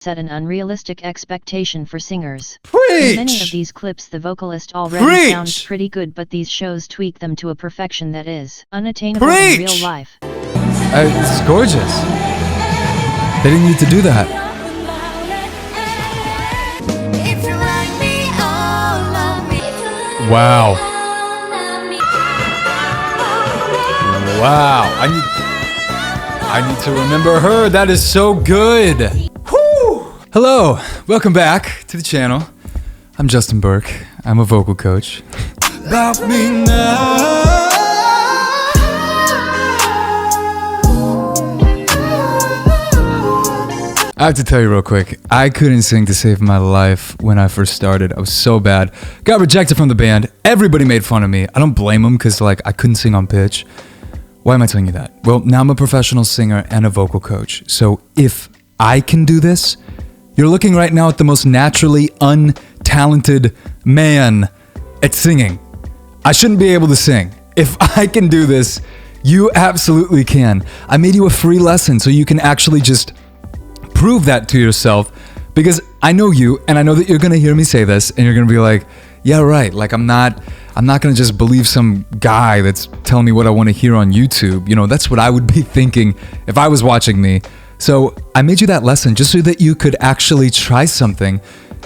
set an unrealistic expectation for singers. Preach! In many of these clips the vocalist already sounds pretty good, but these shows tweak them to a perfection that is unattainable in real life. It's gorgeous. They didn't need to do that. Wow. Wow. I need to remember her. That is so good. Whew. Hello. Welcome back to the channel. I'm Justin Burke. I'm a vocal coach. About me now. I have to tell you real quick, I couldn't sing to save my life when I first started. I was so bad. Got rejected from the band. Everybody made fun of me. I don't blame them because I couldn't sing on pitch. Why am I telling you that? Well, now I'm a professional singer and a vocal coach. So if I can do this, you're looking right now at the most naturally untalented man at singing. I shouldn't be able to sing. If I can do this, you absolutely can. I made you a free lesson so you can actually just prove that to yourself, because I know you and I know that you're gonna hear me say this and you're gonna be like, yeah, right, I'm not gonna just believe some guy that's telling me what I want to hear on YouTube. You know, that's what I would be thinking if I was watching me. So I made you that lesson just so that you could actually try something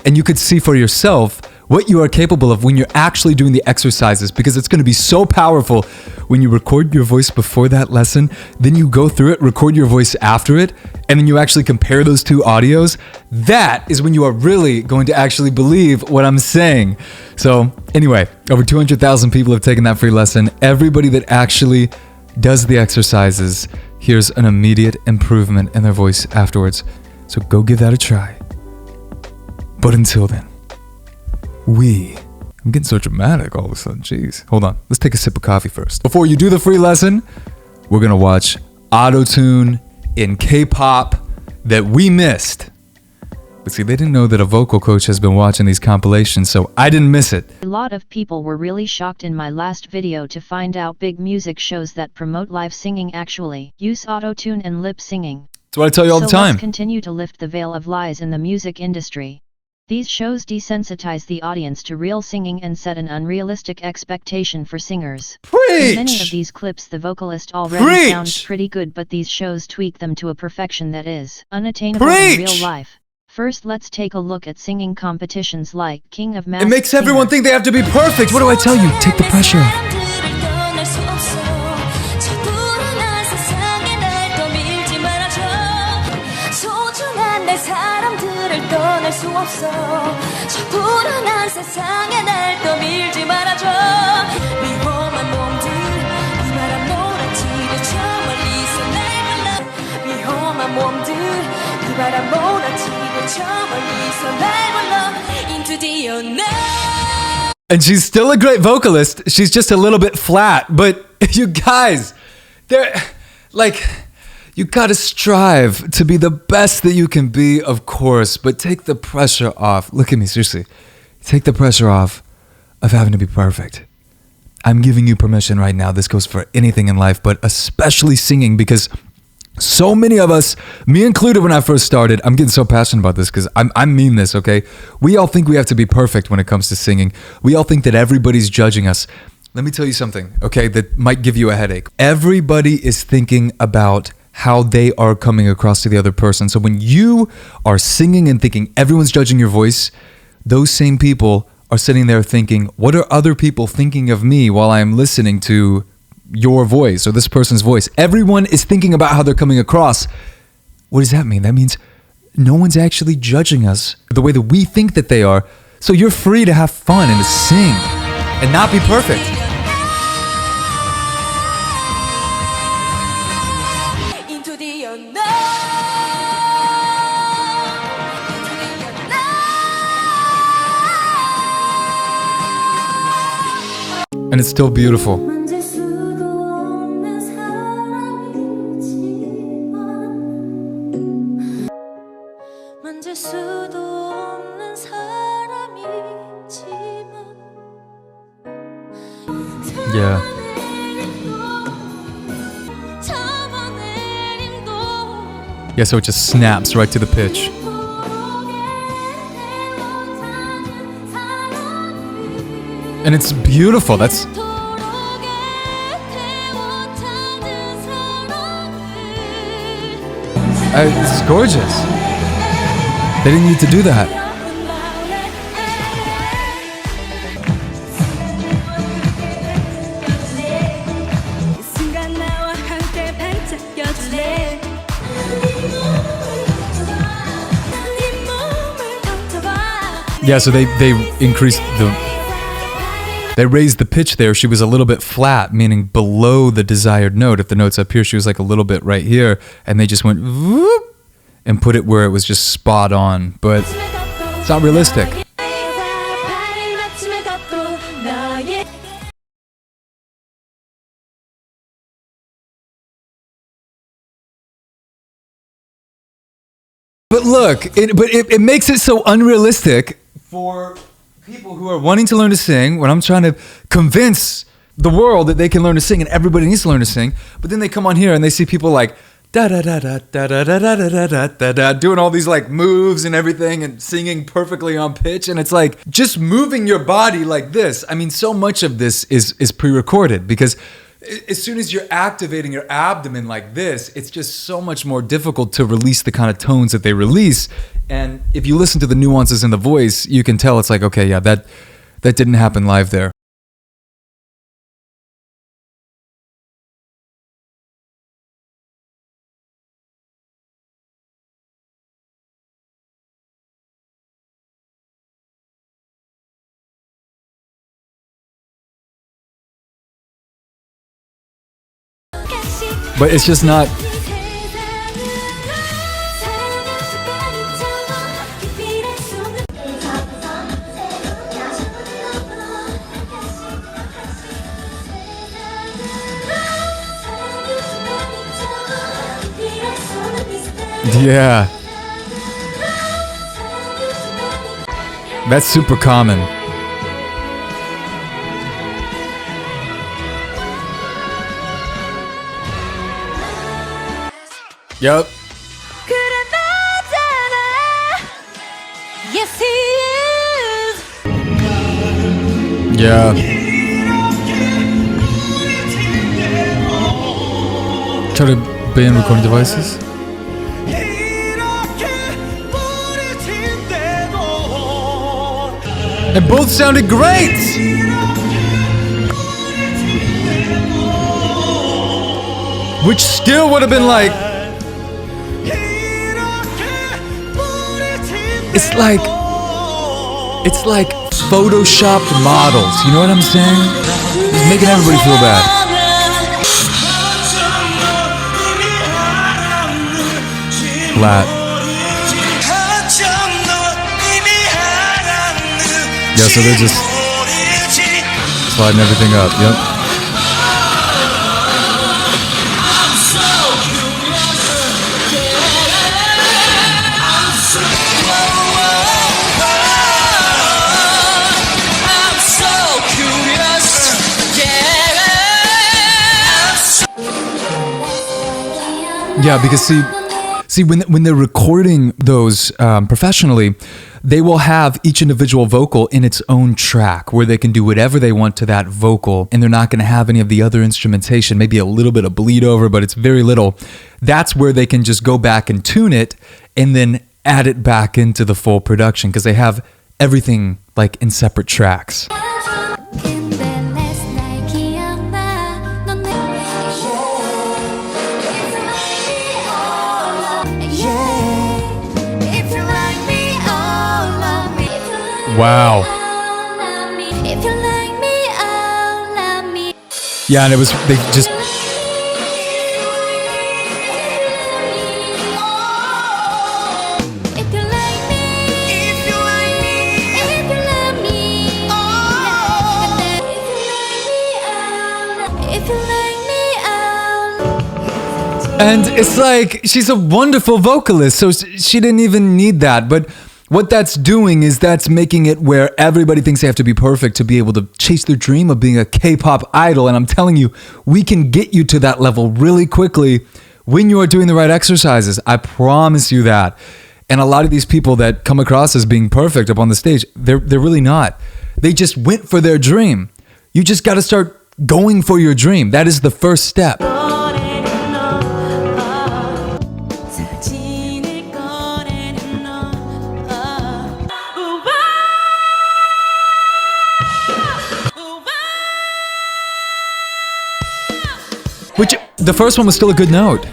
and you could see for yourself what you are capable of when you're actually doing the exercises, because it's going to be so powerful when you record your voice before that lesson, then you go through it, record your voice after it, and then you actually compare those two audios. That is when you are really going to actually believe what I'm saying. So anyway, over 200,000 people have taken that free lesson. Everybody that actually does the exercises hears an immediate improvement in their voice afterwards. So go give that a try. But until then, I'm getting so dramatic all of a sudden. Jeez. Hold on. Let's take a sip of coffee first. Before you do the free lesson, we're going to watch Autotune in K-pop that we missed. But see, they didn't know that a vocal coach has been watching these compilations, so I didn't miss it. A lot of people were really shocked in my last video to find out big music shows that promote live singing actually use autotune and lip singing. That's what I tell you all the time. Let's continue to lift the veil of lies in the music industry. These shows desensitize the audience to real singing and set an unrealistic expectation for singers. Preach! In many of these clips the vocalist already sounds pretty good, but these shows tweak them to a perfection that is unattainable in real life. First, let's take a look at singing competitions like King of Masked It makes everyone think they have to be perfect. What do I tell you? Take the pressure off. And she's still a great vocalist. She's just a little bit flat. But you guys, you gotta strive to be the best that you can be, of course, but take the pressure off. Look at me, seriously. Take the pressure off of having to be perfect. I'm giving you permission right now. This goes for anything in life, but especially singing, because so many of us, me included when I first started, I'm getting so passionate about this because I mean this, okay? We all think we have to be perfect when it comes to singing. We all think that everybody's judging us. Let me tell you something, okay, that might give you a headache. Everybody is thinking about how they are coming across to the other person. So when you are singing and thinking everyone's judging your voice, those same people are sitting there thinking, what are other people thinking of me while I'm listening to your voice or this person's voice? Everyone is thinking about how they're coming across. What does that mean? That means no one's actually judging us the way that we think that they are. So you're free to have fun and to sing and not be perfect. And it's still beautiful. Yeah. Yeah, so it just snaps right to the pitch. And it's beautiful. It's gorgeous. They didn't need to do that. Yeah, so they increased they raised the pitch there. She was a little bit flat, meaning below the desired note. If the note's up here, she was like a little bit right here, and they just went whoop and put it where it was just spot on. But it's not realistic. But look, it makes it so unrealistic for people who are wanting to learn to sing, when I'm trying to convince the world that they can learn to sing and everybody needs to learn to sing, but then they come on here and they see people like da da da da da da da da da da da da doing all these like moves and everything and singing perfectly on pitch, and it's like just moving your body like this. I mean, so much of this is pre-recorded, because as soon as you're activating your abdomen like this, it's just so much more difficult to release the kind of tones that they release. And if you listen to the nuances in the voice, you can tell it's like, okay, yeah, that didn't happen live there. But it's just not. Yeah. That's super common. Yep. Yes, he is. Yeah. Try to ban recording devices. And both sounded great! Which still would have been like... It's like photoshopped models. You know what I'm saying? It's making everybody feel bad. Flat. Yeah, so they're just sliding everything up. Yep. Yeah, because see, when they're recording those professionally, they will have each individual vocal in its own track where they can do whatever they want to that vocal, and they're not going to have any of the other instrumentation, maybe a little bit of bleed over, but it's very little. That's where they can just go back and tune it and then add it back into the full production, because they have everything like in separate tracks. Wow. Yeah, and they just... And it's like, she's a wonderful vocalist, so she didn't even need that, but what that's doing is that's making it where everybody thinks they have to be perfect to be able to chase their dream of being a K-pop idol. And I'm telling you, we can get you to that level really quickly when you are doing the right exercises. I promise you that. And a lot of these people that come across as being perfect up on the stage, they're really not. They just went for their dream. You just got to start going for your dream. That is the first step. Which, the first one was still a good note.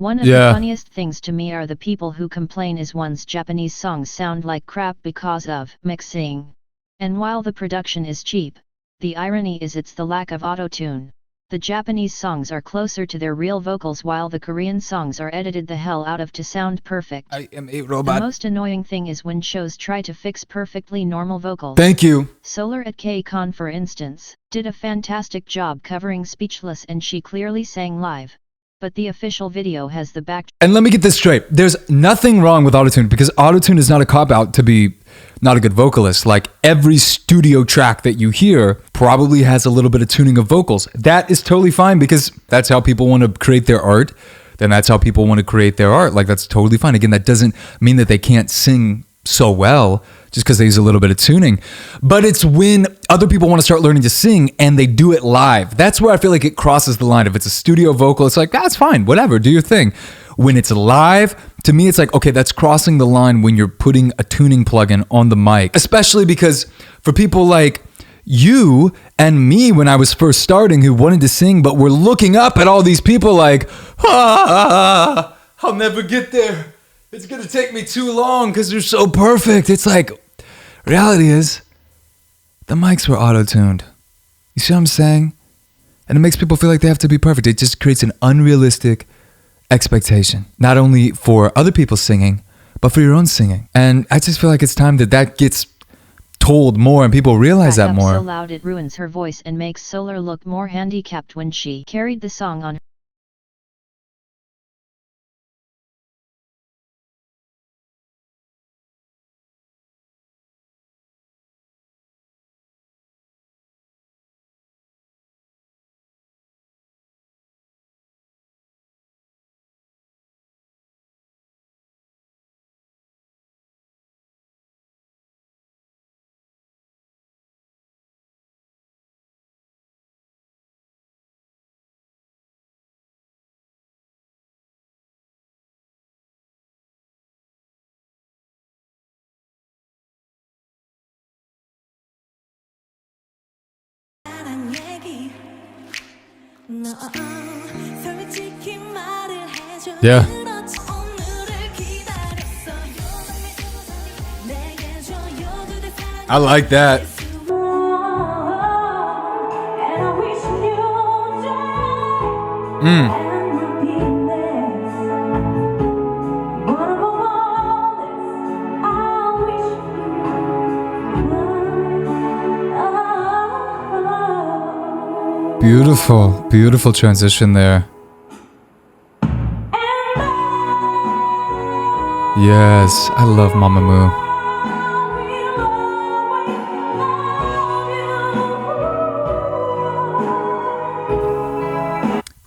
One of the funniest things to me are the people who complain is one's Japanese songs sound like crap because of mixing. And while the production is cheap, the irony is it's the lack of autotune. The Japanese songs are closer to their real vocals while the Korean songs are edited the hell out of to sound perfect. I am a robot. The most annoying thing is when shows try to fix perfectly normal vocals. Thank you. Solar at K-Con, for instance, did a fantastic job covering Speechless, and she clearly sang live. But the official video has the back. And let me get this straight. There's nothing wrong with autotune, because autotune is not a cop-out to be not a good vocalist. Like, every studio track that you hear probably has a little bit of tuning of vocals. That is totally fine, because that's how people want to create their art. Then that's how people want to create their art. Like, that's totally fine. Again, that doesn't mean that they can't sing so well just because they use a little bit of tuning. But it's when other people want to start learning to sing and they do it live. That's where I feel like it crosses the line. If it's a studio vocal, it's like, that's fine, whatever, do your thing. When it's live, to me, it's like, okay, that's crossing the line when you're putting a tuning plugin on the mic. Especially because for people like you and me when I was first starting who wanted to sing, but we're looking up at all these people like, I'll never get there. It's going to take me too long because they're so perfect. It's like, reality is, the mics were auto-tuned. You see what I'm saying? And it makes people feel like they have to be perfect. It just creates an unrealistic expectation, not only for other people singing, but for your own singing. And I just feel like it's time that that gets told more and people realize that more. So loud it ruins her voice and makes Solar look more handicapped when she carried the song on her. Yeah. I like that. Beautiful, beautiful transition there. Yes, I love Mamamoo.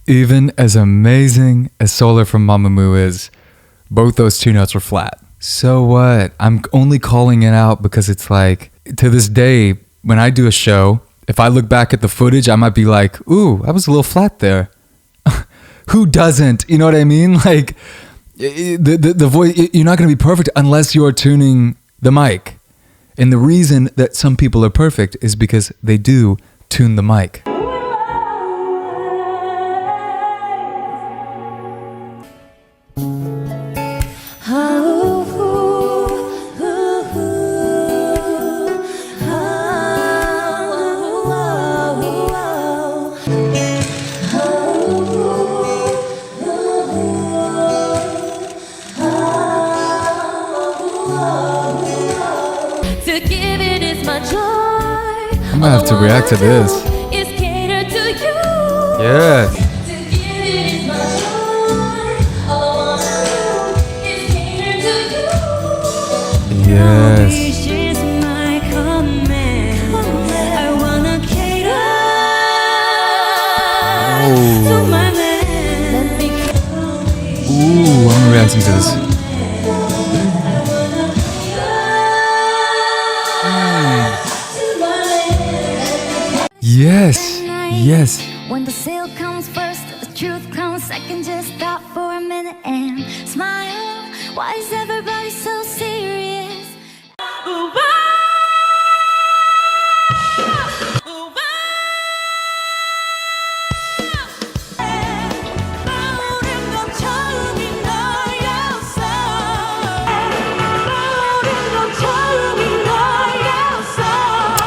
Even as amazing as Solar from Mamamoo is, both those two notes were flat. So what? I'm only calling it out because it's like, to this day, when I do a show, if I look back at the footage, I might be like, ooh, I was a little flat there. Who doesn't? You know what I mean? Like, the voice, you're not going to be perfect unless you're tuning the mic. And the reason that some people are perfect is because they do tune the mic. I'm gonna have to react to this. Yes. Yes. is. Yes, yes. When the sale comes first, the truth comes second. Just stop for a minute and smile. Why is everybody so serious? Ooh,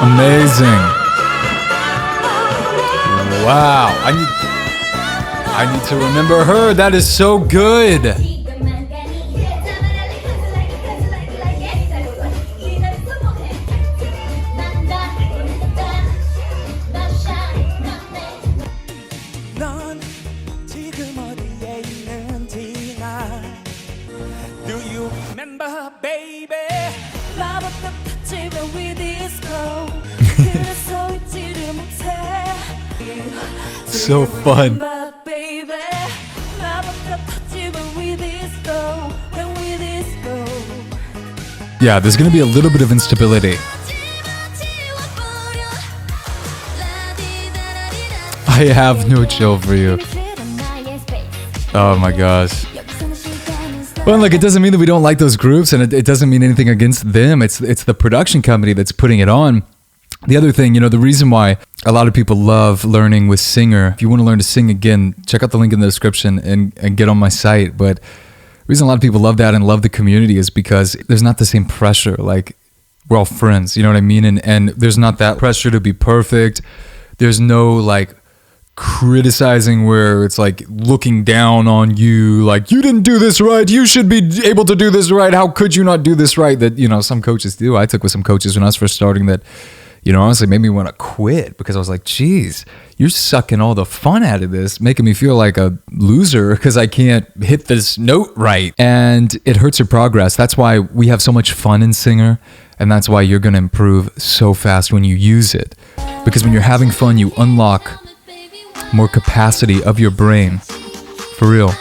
Amazing. Wow. I need to remember her. That is so good. Do you remember, baby? So fun. Yeah, there's gonna be a little bit of instability. I have no chill for you. Oh my gosh. Well, like, it doesn't mean that we don't like those groups, and it doesn't mean anything against them. It's the production company that's putting it on. The other thing, the reason why a lot of people love learning with Singer, if you want to learn to sing again, check out the link in the description and get on my site. But the reason a lot of people love that and love the community is because there's not the same pressure. Like, we're all friends, you know what I mean? And there's not that pressure to be perfect. There's no, like, criticizing where it's like looking down on you, like, you didn't do this right, you should be able to do this right, how could you not do this right? That, some coaches do. I took with some coaches when I was first starting that, honestly made me want to quit, because I was like, geez, you're sucking all the fun out of this, making me feel like a loser because I can't hit this note right. And it hurts your progress. That's why we have so much fun in Singer, and that's why you're going to improve so fast when you use it. Because when you're having fun, you unlock more capacity of your brain. For real.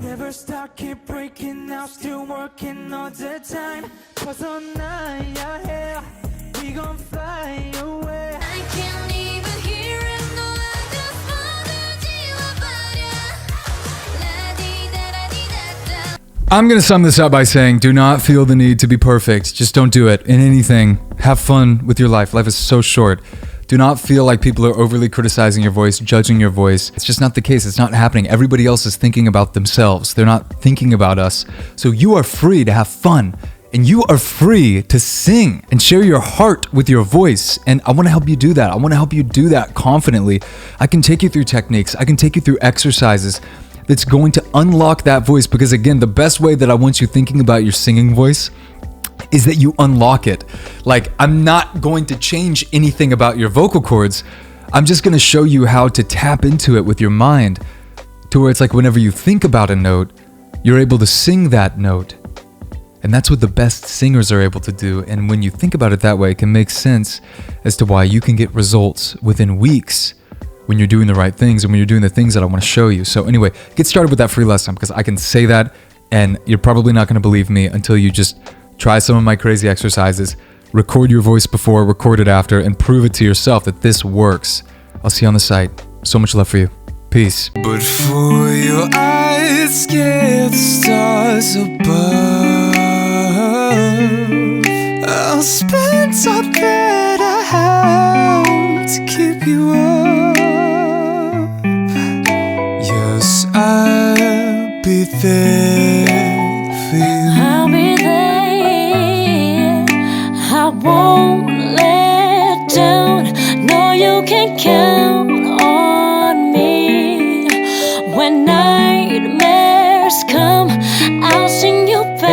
Never stop, keep breaking out, still working all the time. We gon' fly away. I can't even hear it, no, I just wanna I'm going to sum this up by saying, do not feel the need to be perfect. Just don't do it in anything. Have fun with your life. Life is so short. Do not feel like people are overly criticizing your voice, judging your voice. It's just not the case. It's not happening. Everybody else is thinking about themselves. They're not thinking about us. So you are free to have fun, and you are free to sing and share your heart with your voice. And I want to help you do that. I want to help you do that confidently. I can take you through techniques. I can take you through exercises that's going to unlock that voice, because again, the best way that I want you thinking about your singing voice is that you unlock it. Like, I'm not going to change anything about your vocal cords. I'm just going to show you how to tap into it with your mind, to where it's like whenever you think about a note, you're able to sing that note. And that's what the best singers are able to do. And when you think about it that way, it can make sense as to why you can get results within weeks when you're doing the right things and when you're doing the things that I want to show you. So anyway, get started with that free lesson, because I can say that and you're probably not going to believe me until you just try some of my crazy exercises, record your voice before, record it after, and prove it to yourself that this works. I'll see you on the site. So much love for you. Peace. But for your eyes, scare the stars above. I'll spend all that I have to keep you up.